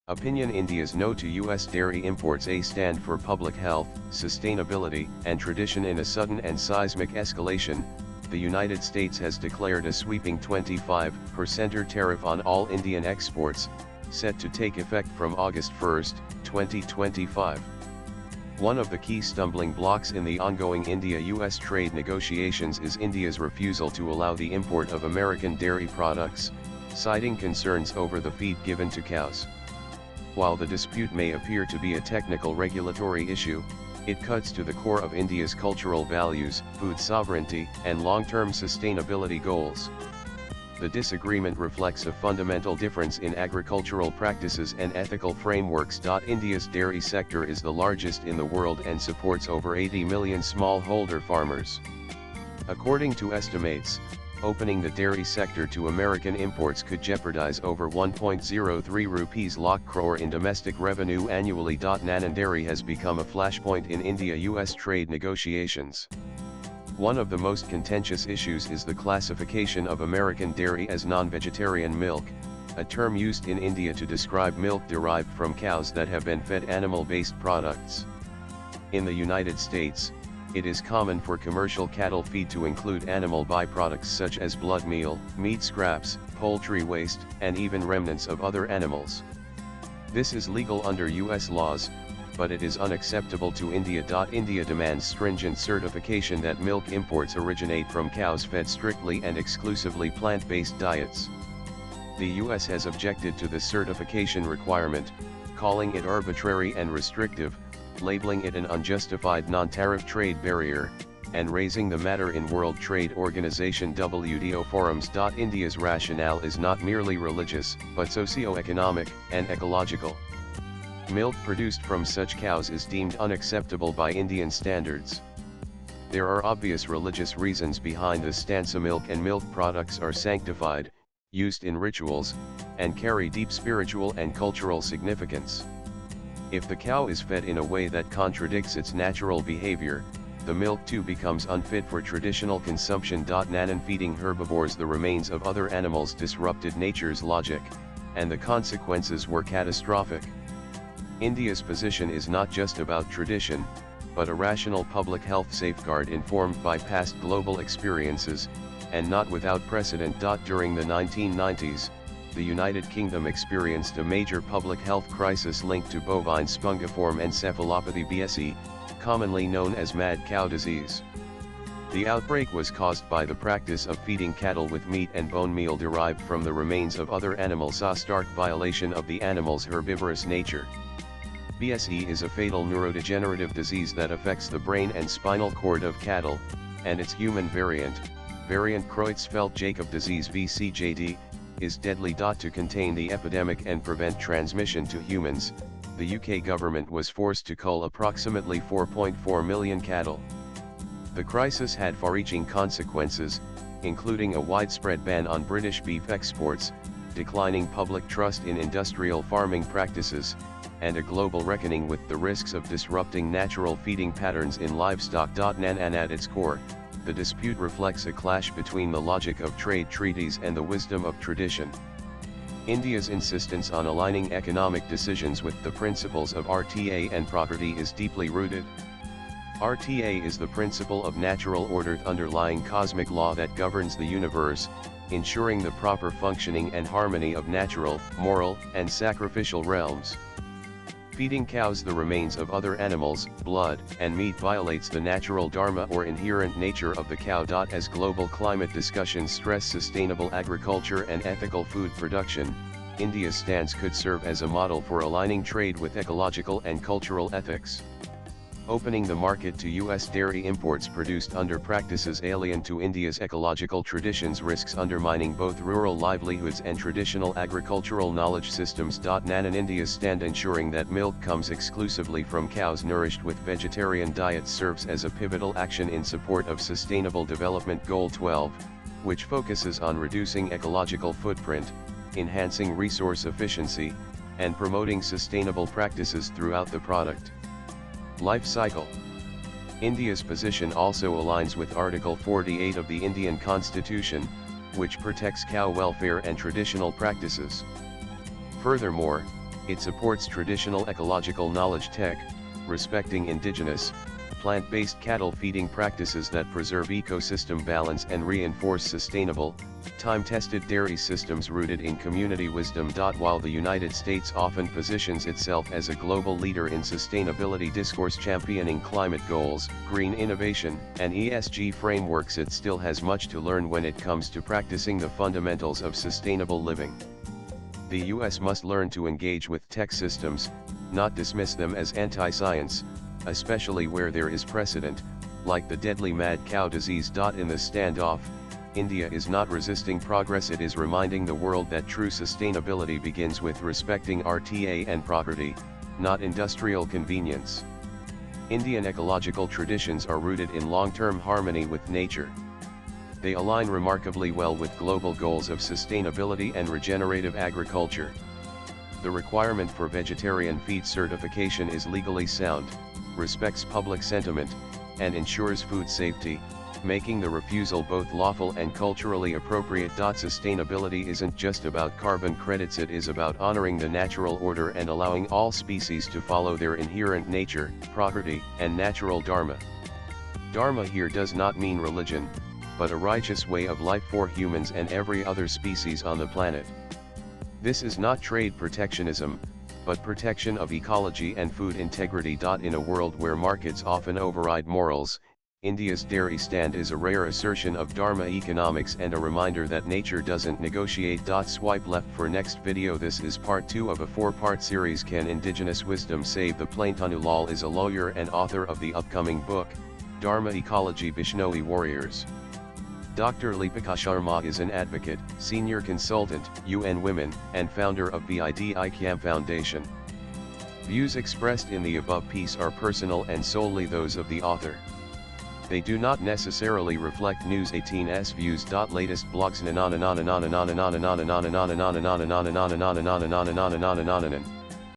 Opinion India's No to US dairy imports A stand for public health, sustainability, and tradition. In a sudden and seismic escalation, the United States has declared a sweeping 25% tariff on all Indian exports, set to take effect from August 1, 2025. One of the key stumbling blocks in the ongoing India-US trade negotiations is India's refusal to allow the import of American dairy products, citing concerns over the feed given to cows. While the dispute may appear to be a technical regulatory issue, it cuts to the core of India's cultural values, food sovereignty, and long-term sustainability goals. The disagreement reflects a fundamental difference in agricultural practices and ethical frameworks. India's dairy sector is the largest in the world and supports over 80 million smallholder farmers. According to estimates, opening the dairy sector to American imports could jeopardize over 1.03 lakh crore in domestic revenue annually. Nanan dairy has become a flashpoint in India-US trade negotiations. One of the most contentious issues is the classification of American dairy as non-vegetarian milk, a term used in India to describe milk derived from cows that have been fed animal-based products. In the United States, it is common for commercial cattle feed to include animal byproducts such as blood meal, meat scraps, poultry waste, and even remnants of other animals. This is legal under US laws, but it is unacceptable to India. India demands stringent certification that milk imports originate from cows fed strictly and exclusively plant-based diets. The US has objected to the certification requirement, calling it arbitrary and restrictive, labeling it an unjustified non-tariff trade barrier, and raising the matter in World Trade Organization WTO forums. India's rationale is not merely religious, but socio-economic and ecological. Milk produced from such cows is deemed unacceptable by Indian standards. There are obvious religious reasons behind this stance. Milk and milk products are sanctified, used in rituals, and carry deep spiritual and cultural significance. If the cow is fed in a way that contradicts its natural behavior, the milk too becomes unfit for traditional consumption. Nanan feeding herbivores the remains of other animals disrupted nature's logic, and the consequences were catastrophic. India's position is not just about tradition, but a rational public health safeguard informed by past global experiences, and not without precedent. During the 1990s, the United Kingdom experienced a major public health crisis linked to bovine spongiform encephalopathy (BSE), commonly known as mad cow disease. The outbreak was caused by the practice of feeding cattle with meat and bone meal derived from the remains of other animals, a stark violation of the animal's herbivorous nature. BSE is a fatal neurodegenerative disease that affects the brain and spinal cord of cattle, and its human variant, Creutzfeldt-Jakob disease (VCJD), is deadly. To contain the epidemic and prevent transmission to humans, the UK government was forced to cull approximately 4.4 million cattle. The crisis had far-reaching consequences, including a widespread ban on British beef exports, declining public trust in industrial farming practices, and a global reckoning with the risks of disrupting natural feeding patterns in livestock. Nanan at its core, the dispute reflects a clash between the logic of trade treaties and the wisdom of tradition. India's insistence on aligning economic decisions with the principles of RTA and property is deeply rooted. RTA is the principle of natural order underlying cosmic law that governs the universe, ensuring the proper functioning and harmony of natural, moral, and sacrificial realms. Feeding cows the remains of other animals, blood, and meat violates the natural dharma or inherent nature of the cow. As global climate discussions stress sustainable agriculture and ethical food production, India's stance could serve as a model for aligning trade with ecological and cultural ethics. Opening the market to US dairy imports produced under practices alien to India's ecological traditions risks undermining both rural livelihoods and traditional agricultural knowledge systems. Nanan India's stand ensuring that milk comes exclusively from cows nourished with vegetarian diets serves as a pivotal action in support of Sustainable Development Goal 12, which focuses on reducing ecological footprint, enhancing resource efficiency, and promoting sustainable practices throughout the product life cycle. India's position also aligns with Article 48 of the Indian Constitution, which protects cow welfare and traditional practices. Furthermore, It supports traditional ecological knowledge tech, respecting indigenous, plant-based cattle feeding practices that preserve ecosystem balance and reinforce sustainable, time-tested dairy systems rooted in community wisdom. While the United States often positions itself as a global leader in sustainability discourse championing climate goals, green innovation, and ESG frameworks, it still has much to learn when it comes to practicing the fundamentals of sustainable living. The US must learn to engage with tech systems, not dismiss them as anti-science, especially where there is precedent, like the deadly mad cow disease. In the standoff, India is not resisting progress, it is reminding the world that true sustainability begins with respecting RTA and property, not industrial convenience. Indian ecological traditions are rooted in long-term harmony with nature. They align remarkably well with global goals of sustainability and regenerative agriculture. The requirement for vegetarian feed certification is legally sound, respects public sentiment, and ensures food safety, making the refusal both lawful and culturally appropriate. Sustainability isn't just about carbon credits, it is about honoring the natural order and allowing all species to follow their inherent nature, property, and natural dharma. Dharma here does not mean religion, but a righteous way of life for humans and every other species on the planet. This is not trade protectionism, but protection of ecology and food integrity. In a world where markets often override morals, India's dairy stand is a rare assertion of Dharma economics and a reminder that nature doesn't negotiate. Swipe left for next video. This is part 2 of a 4-part series. Can Indigenous Wisdom Save the Planet? Tanu Lal is a lawyer and author of the upcoming book, Dharma Ecology Bishnoi Warriors. Dr. Leepika Sharma is an advocate, senior consultant, UN Women, and founder of BIDICAM Foundation. Views expressed in the above piece are personal and solely those of the author. They do not necessarily reflect News 18's views. Latest blogs.